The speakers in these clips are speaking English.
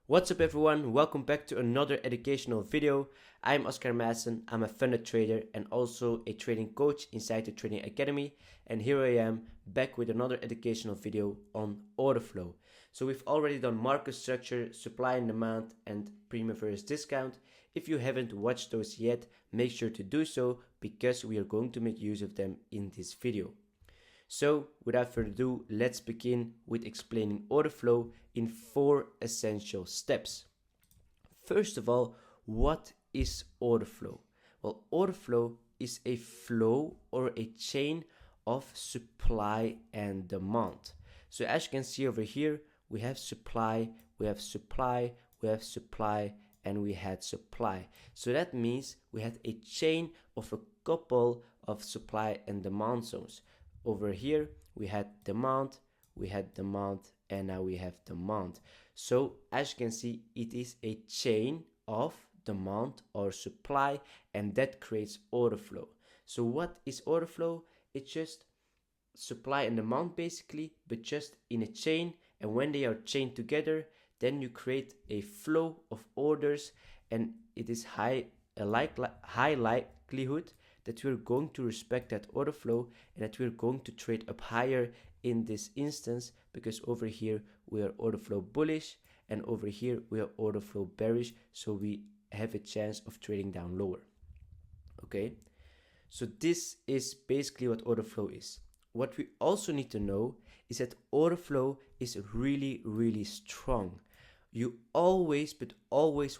What's up everyone, welcome back to another educational video. I'm Oscar Madsen, I'm a funded trader and also a trading coach inside the Trading Academy, and here I am back with another educational video on order flow. So we've already done market structure, supply and demand, and premium versus discount. If you haven't watched those yet, make sure to do so because we are going to make use of them in this video. So without further ado, let's begin with explaining order flow in 4 essential steps. First of all, what is order flow? Well, order flow is a flow or a chain of supply and demand. So as you can see over here, we have supply, we have supply, we have supply, and we had supply. So that means we had a chain of a couple of supply and demand zones. Over here, we had demand, and now we have demand. So as you can see, it is a chain of demand or supply, and that creates order flow. So what is order flow? It's just supply and demand basically, but just in a chain, and when they are chained together, then you create a flow of orders, and it is high likelihood that we're going to respect that order flow and that we're going to trade up higher in this instance, because over here we are order flow bullish and over here we are order flow bearish, so we have a chance of trading down lower. Okay, so this is basically what order flow is. What we also need to know is that order flow is really strong. You always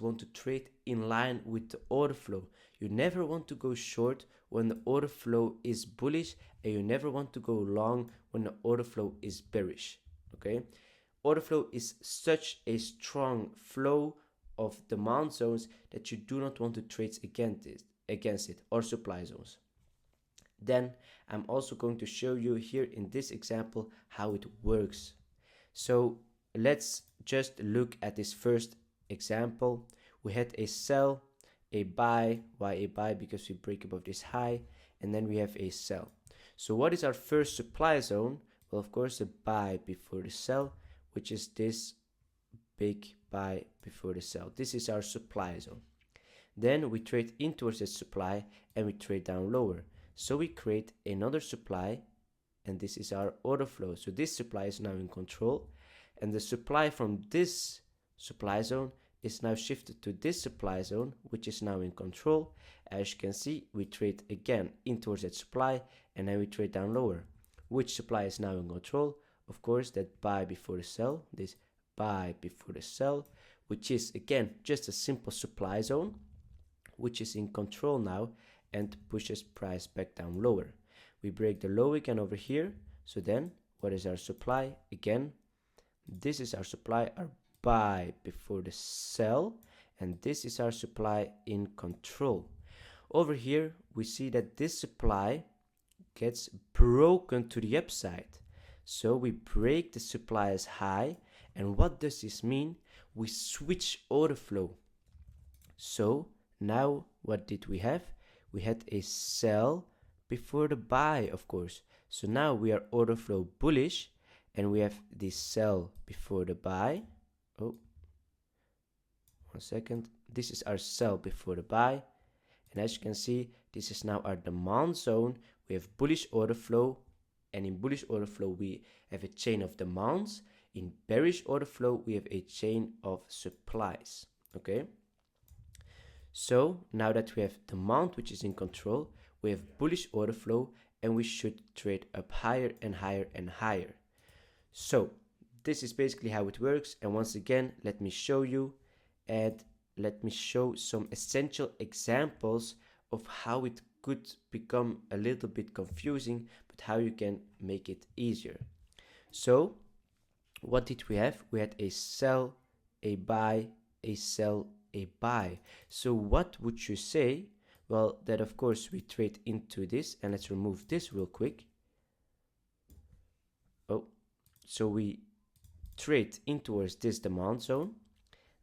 want to trade in line with the order flow. You never want to go short when the order flow is bullish, and you never want to go long when the order flow is bearish. Okay, order flow is such a strong flow of demand zones that you do not want to trade against it or supply zones. Then I'm also going to show you here in this example how it works. So let's just look at this first example. We had a sell, a buy. Why a buy? Because we break above this high, and then we have a sell. So what is our first supply zone? Well, of course, the buy before the sell, which is this big buy before the sell. This is our supply zone. Then we trade in towards the supply and we trade down lower. So we create another supply, and this is our order flow. So this supply is now in control, and the supply from this supply zone is now shifted to this supply zone, which is now in control. As you can see, we trade again in towards that supply, and then we trade down lower. Which supply is now in control? Of course, that buy before the sell, this buy before the sell, which is again just a simple supply zone, which is in control now and pushes price back down lower. We break the low again over here. So then what is our supply? Again, this is our supply, our buy before the sell, and this is our supply in control. Over here we see that this supply gets broken to the upside, so we break the supply as high. And what does this mean? We switch order flow. So now what did we have? We had a sell before the buy, of course. So now we are order flow bullish, and we have the sell before the buy. Oh, 1 second. This is our sell before the buy, and as you can see, this is now our demand zone. We have bullish order flow, and in bullish order flow we have a chain of demands. In bearish order flow we have a chain of supplies. Okay, so now that we have demand which is in control, we have bullish order flow, and we should trade up higher and higher and higher. So this is basically how it works, and once again let me show you, and let me show some essential examples of how it could become a little bit confusing, but how you can make it easier. So what did we have? We had a sell, a buy, a sell, a buy. So what would you say? Well, that of course we trade into this, and let's remove this real quick. Oh, so we trade in towards this demand zone.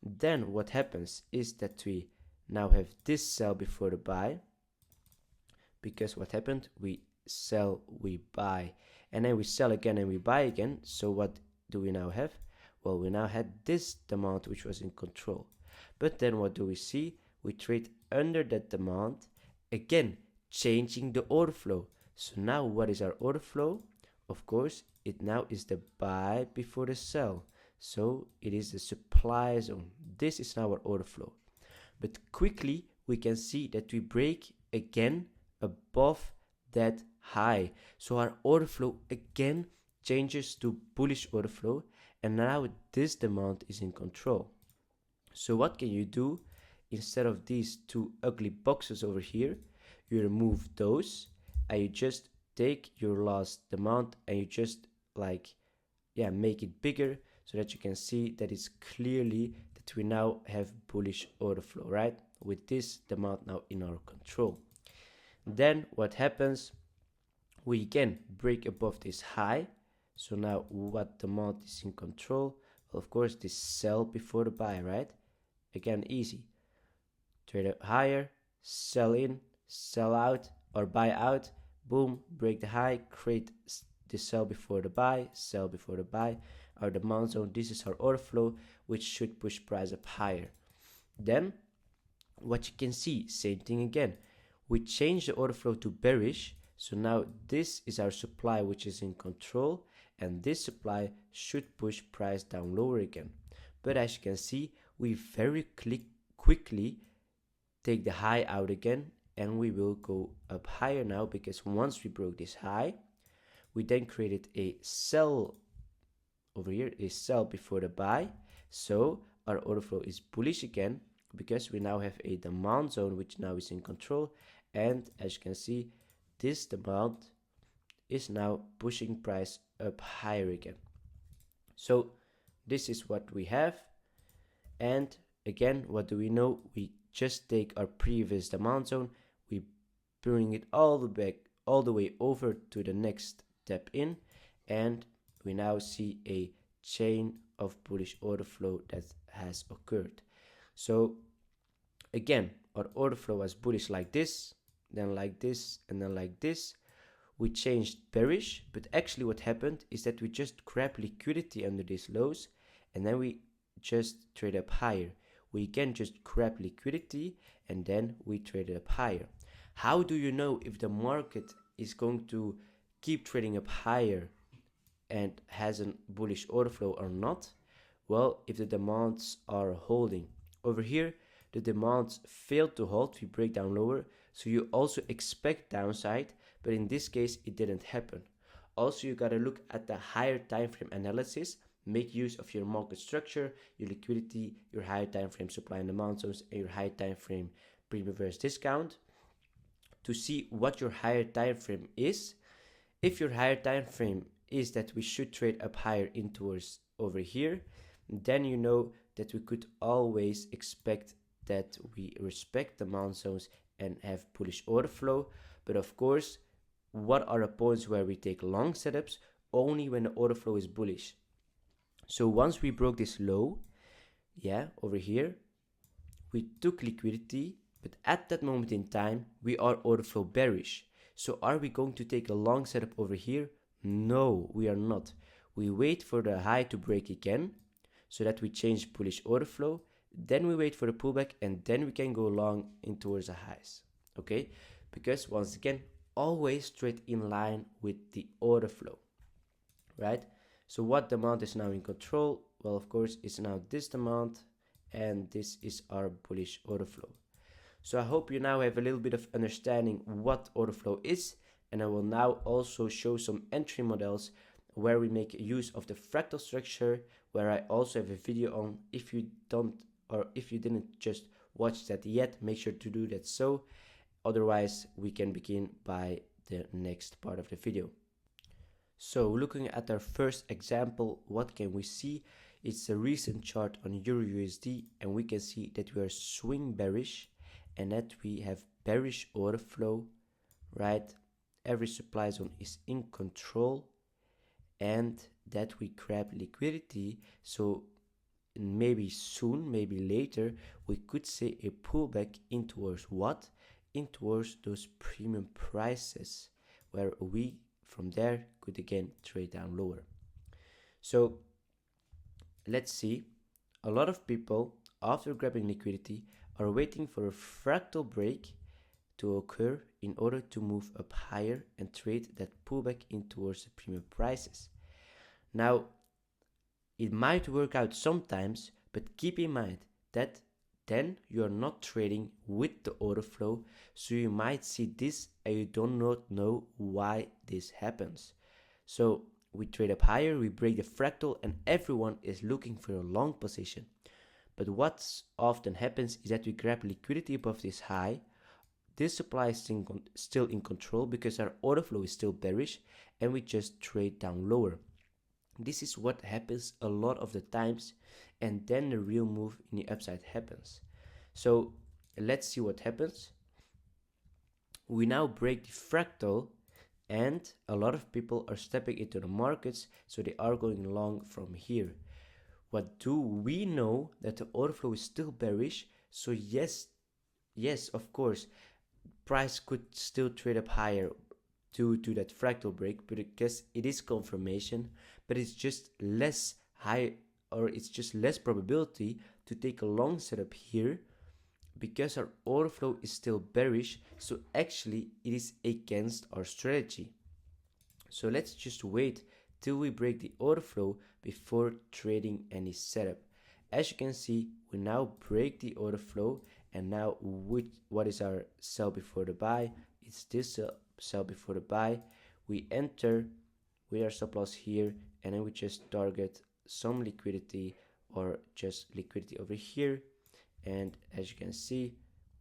Then what happens is that we now have this sell before the buy, because what happened? We sell, we buy, and then we sell again and we buy again. So what do we now have? Well, we now had this demand which was in control. But then what do we see? We trade under that demand, again changing the order flow. So now what is our order flow? Of course, it now is the buy before the sell. So it is the supply zone. This is now our order flow. But quickly we can see that we break again above that high. So our order flow again changes to bullish order flow, and now this demand is in control. So what can you do? Instead of these two ugly boxes over here, you remove those and you just take your last demand and you just make it bigger so that you can see that it's clearly that we now have bullish order flow, right? With this demand now in our control. Then what happens? We again break above this high. So now what demand is in control? Well, of course, this sell before the buy, right? Again, easy. Trade up higher, sell in, sell out, or buy out. Boom, break the high, create the sell before the buy, sell before the buy. Our demand zone, this is our order flow, which should push price up higher. Then, what you can see, same thing again. We change the order flow to bearish. So now this is our supply, which is in control, and this supply should push price down lower again. But as you can see, we very quickly take the high out again, and we will go up higher now, because once we broke this high, we then created a sell over here, a sell before the buy. So our order flow is bullish again, because we now have a demand zone which now is in control, and as you can see, this demand is now pushing price up higher again. So this is what we have. And again, what do we know? We just take our previous demand zone, we bring it all the way over to the next step in, and we now see a chain of bullish order flow that has occurred. So again, our order flow was bullish like this, then like this, and then like this. We changed bearish, but actually what happened is that we just grabbed liquidity under these lows, and then we just trade up higher. We again just grab liquidity, and then we trade up higher. How do you know if the market is going to keep trading up higher and has a bullish order flow or not? Well, if the demands are holding. Over here, the demands failed to hold, we break down lower, so you also expect downside, but in this case it didn't happen. Also, you gotta look at the higher time frame analysis, make use of your market structure, your liquidity, your higher time frame supply and demand zones, and your higher time frame pre-reverse discount to see what your higher time frame is. If your higher time frame is that we should trade up higher in towards over here, then you know that we could always expect that we respect the demand zones and have bullish order flow. But of course, what are the points where we take long setups? Only when the order flow is bullish. So once we broke this low, over here, we took liquidity, but at that moment in time, we are order flow bearish. So are we going to take a long setup over here? No, we are not. We wait for the high to break again, so that we change bullish order flow. Then we wait for the pullback, and then we can go long in towards the highs. Okay, because once again, always trade in line with the order flow, right? So what demand is now in control? Well, of course, it's now this demand, and this is our bullish order flow. So I hope you now have a little bit of understanding what order flow is, and I will now also show some entry models where we make use of the fractal structure, where I also have a video on. If you don't, or if you didn't just watch that yet, make sure to do that. So otherwise we can begin by the next part of the video. So looking at our first example, what can we see? It's a recent chart on Euro USD, and we can see that we are swing bearish and that we have bearish order flow, right? Every supply zone is in control, and that we grab liquidity. So maybe soon, maybe later, we could see a pullback in towards what? In towards those premium prices, where we from there could again trade down lower. So let's see, a lot of people, after grabbing liquidity, are waiting for a fractal break to occur in order to move up higher and trade that pullback in towards the premium prices. Now, it might work out sometimes, but keep in mind that then you are not trading with the order flow, so you might see this and you do not know why this happens. So we trade up higher, we break the fractal, and everyone is looking for a long position. But what often happens is that we grab liquidity above this high. This supply is still in control because our order flow is still bearish, and we just trade down lower. This is what happens a lot of the times, and then the real move in the upside happens. So let's see what happens. We now break the fractal, and a lot of people are stepping into the markets, so they are going long from here. What do we know? That the order flow is still bearish, so yes, of course, price could still trade up higher due to that fractal break, but because it is confirmation, but it's just less high, or it's just less probability to take a long setup here because our order flow is still bearish, so actually it is against our strategy. So let's just wait till we break the order flow before trading any setup. As you can see, we now break the order flow, and now what is our sell before the buy? It's this sell before the buy. We enter with our stop loss here, and then we just target some liquidity or just liquidity over here, and as you can see,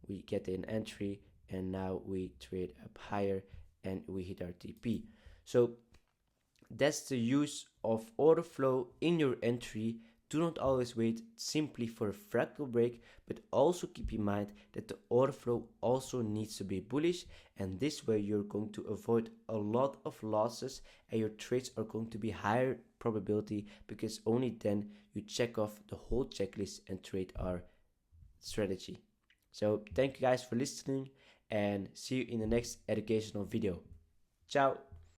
we get an entry, and now we trade up higher and we hit our TP. So that's the use of order flow in your entry. Do not always wait simply for a fractal break, but also keep in mind that the order flow also needs to be bullish, and this way you're going to avoid a lot of losses and your trades are going to be higher probability, because only then you check off the whole checklist and trade our strategy. So thank you guys for listening, and see you in the next educational video. Ciao.